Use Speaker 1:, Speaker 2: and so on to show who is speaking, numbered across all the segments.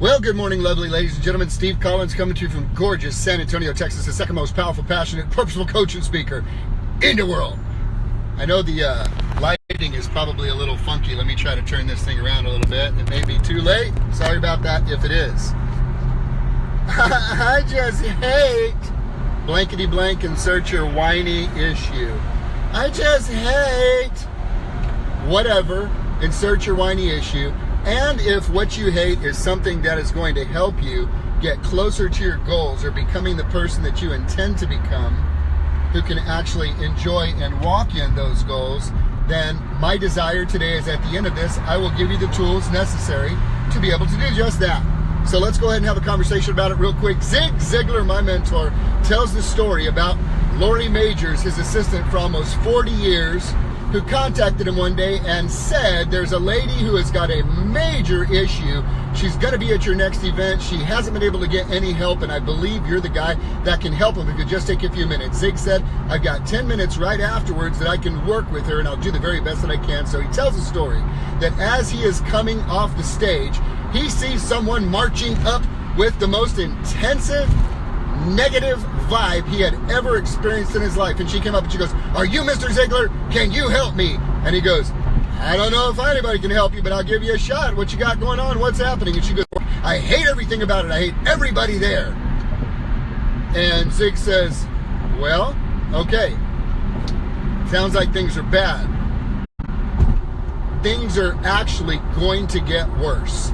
Speaker 1: Well, good morning, lovely ladies and gentlemen. Steve Collins coming to you from gorgeous San Antonio, Texas, the second most powerful, passionate, purposeful coach and speaker in the world. I know the lighting is probably a little funky. Let me try to turn this thing around a little bit. It may be too late. Sorry about that if it is. I just hate blankety blank, insert your whiny issue. I just hate whatever, insert your whiny issue. And if what you hate is something that is going to help you get closer to your goals or becoming the person that you intend to become, who can actually enjoy and walk in those goals, then my desire today is at the end of this, I will give you the tools necessary to be able to do just that. So let's go ahead and have a conversation about it real quick. Zig Ziglar, my mentor, tells the story about Lori Majors, his assistant for almost 40 years, who contacted him one day and said, there's a lady who has got a major issue. She's going to be at your next event. She hasn't been able to get any help, and I believe you're the guy that can help him if you just take a few minutes. Zig said, I've got 10 minutes right afterwards that I can work with her, and I'll do the very best that I can. So he tells a story that as he is coming off the stage, he sees someone marching up with the most intensive negative vibe he had ever experienced in his life. And she came up and she goes, are you Mr. Ziglar? Can you help me? And he goes, I don't know if anybody can help you, but I'll give you a shot. What you got going on? What's happening? And she goes, I hate everything about it. I hate everybody there. And Zig says, well, okay. Sounds like things are bad. Things are actually going to get worse.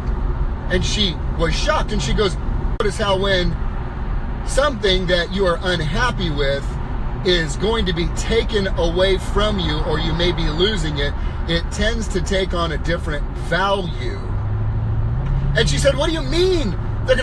Speaker 1: And she was shocked, and she goes, notice how when something that you are unhappy with is going to be taken away from you, or you may be losing it, it tends to take on a different value. And she said, what do you mean?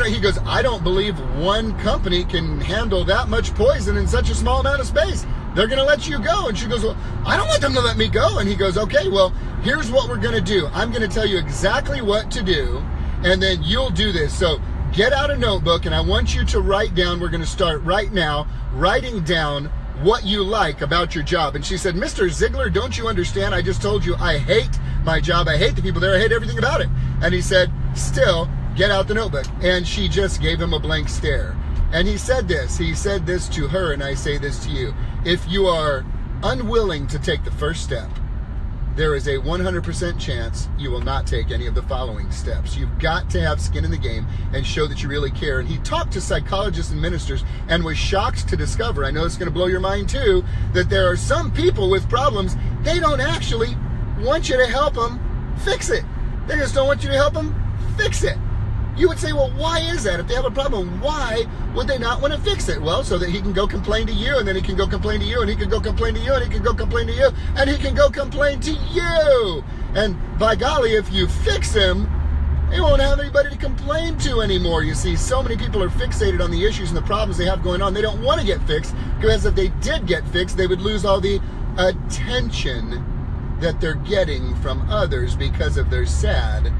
Speaker 1: He goes, I don't believe one company can handle that much poison in such a small amount of space. They're going to let you go. And she goes, well, I don't want them to let me go. And he goes, okay, well, here's what we're going to do. I'm going to tell you exactly what to do, and then you'll do this. So get out a notebook, and I want you to write down, we're going to start right now, writing down what you like about your job. And she said, Mr. Ziglar, don't you understand? I just told you I hate my job. I hate the people there. I hate everything about it. And he said, still, get out the notebook. And she just gave him a blank stare. And he said this to her, and I say this to you. If you are unwilling to take the first step, there is a 100% chance you will not take any of the following steps. You've got to have skin in the game and show that you really care. And he talked to psychologists and ministers and was shocked to discover, I know it's going to blow your mind too, that there are some people with problems, they don't actually want you to help them fix it. They just don't want you to help them fix it. You would say, well, why is that? If they have a problem, why would they not want to fix it? Well, so that he can go complain to you, and then he can go complain to you, and he can go complain to you, and he can go complain to you, and he can go complain to you. And by golly, if you fix him, he won't have anybody to complain to anymore. You see, so many people are fixated on the issues and the problems they have going on. They don't want to get fixed, because if they did get fixed, they would lose all the attention that they're getting from others because of their sad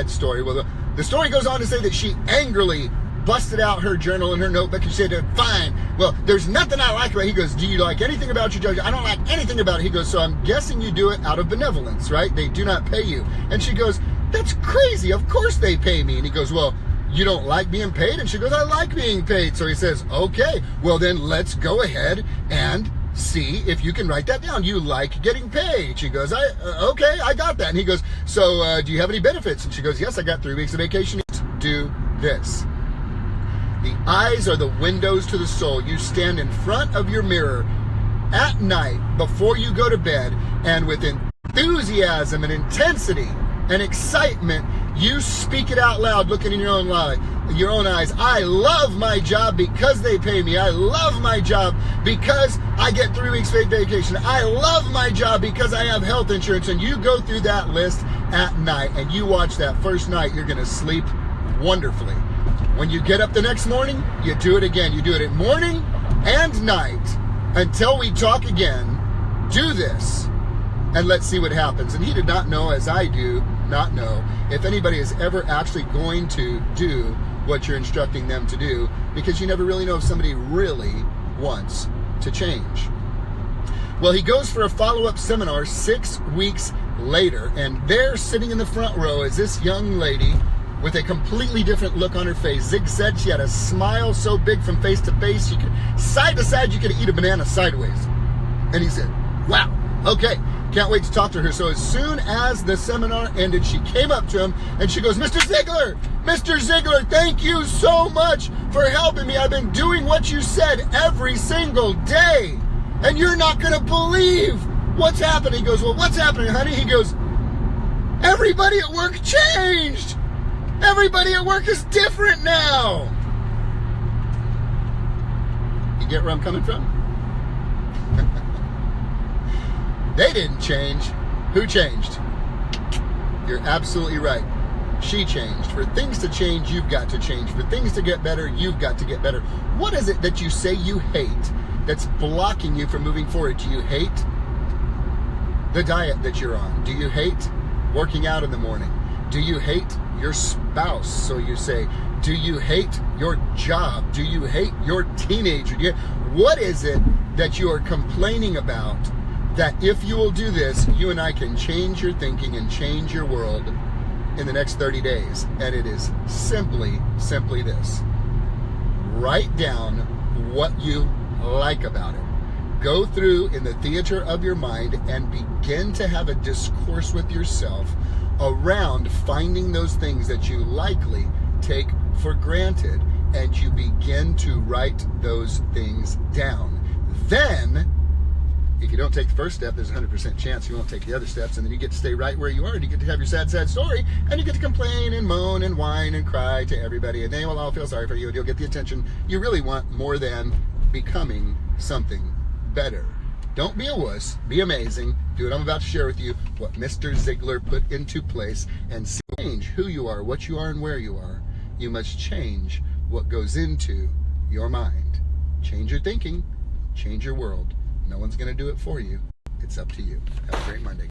Speaker 1: story. Well, the story goes on to say that she angrily busted out her journal and her notebook and said, fine, well, there's nothing I like about it. He goes, do you like anything about your job? I don't like anything about it. He goes, so I'm guessing you do it out of benevolence, right? They do not pay you. And she goes, that's crazy. Of course they pay me. And he goes, well, you don't like being paid? And she goes, I like being paid. So he says, okay, well then let's go ahead and see if you can write that down. You like getting paid. She goes, okay, I got that. And he goes, so do you have any benefits? And she goes, yes, I got 3 weeks of vacation. Do this. The eyes are the windows to the soul. You stand in front of your mirror at night before you go to bed, and with enthusiasm and intensity and excitement, you speak it out loud, looking in your own eyes. I love my job because they pay me. I love my job because I get 3 weeks paid vacation. I love my job because I have health insurance. And you go through that list at night, and you watch that first night, you're going to sleep wonderfully. When you get up the next morning, you do it again. You do it at morning and night until we talk again. Do this, and let's see what happens. And he did not know, as I do not know, if anybody is ever actually going to do what you're instructing them to do, because you never really know if somebody really wants to change. Well, he goes for a follow-up seminar 6 weeks later, and there sitting in the front row is this young lady with a completely different look on her face. Zig said she had a smile so big from face to face, side to side, you could eat a banana sideways. And he said, wow, okay, can't wait to talk to her. So as soon as the seminar ended, she came up to him and she goes, Mr. Ziegler, thank you so much for helping me. I've been doing what you said every single day, and you're not going to believe what's happening. He goes, well, what's happening, honey? He goes, everybody at work changed. Everybody at work is different now. You get where I'm coming from? They didn't change. Who changed? You're absolutely right. She changed. For things to change, you've got to change. For things to get better, you've got to get better. What is it that you say you hate that's blocking you from moving forward? Do you hate the diet that you're on? Do you hate working out in the morning? Do you hate your spouse? So you say, do you hate your job? Do you hate your teenager? What is it that you are complaining about that if you will do this, you and I can change your thinking and change your world in the next 30 days? And it is simply this. Write down what you like about it. Go through in the theater of your mind and begin to have a discourse with yourself around finding those things that you likely take for granted, and you begin to write those things down. Then, if you don't take the first step, there's a 100% chance you won't take the other steps, and then you get to stay right where you are, and you get to have your sad story, and you get to complain and moan and whine and cry to everybody, and they will all feel sorry for you, and you'll get the attention you really want more than becoming something better. Don't be a wuss. Be amazing. Do what I'm about to share with you, what Mr. Ziegler put into place, and change who you are, what you are, and where you are. You must change what goes into your mind. Change your thinking. Change your world. No one's going to do it for you. It's up to you. Have a great Monday.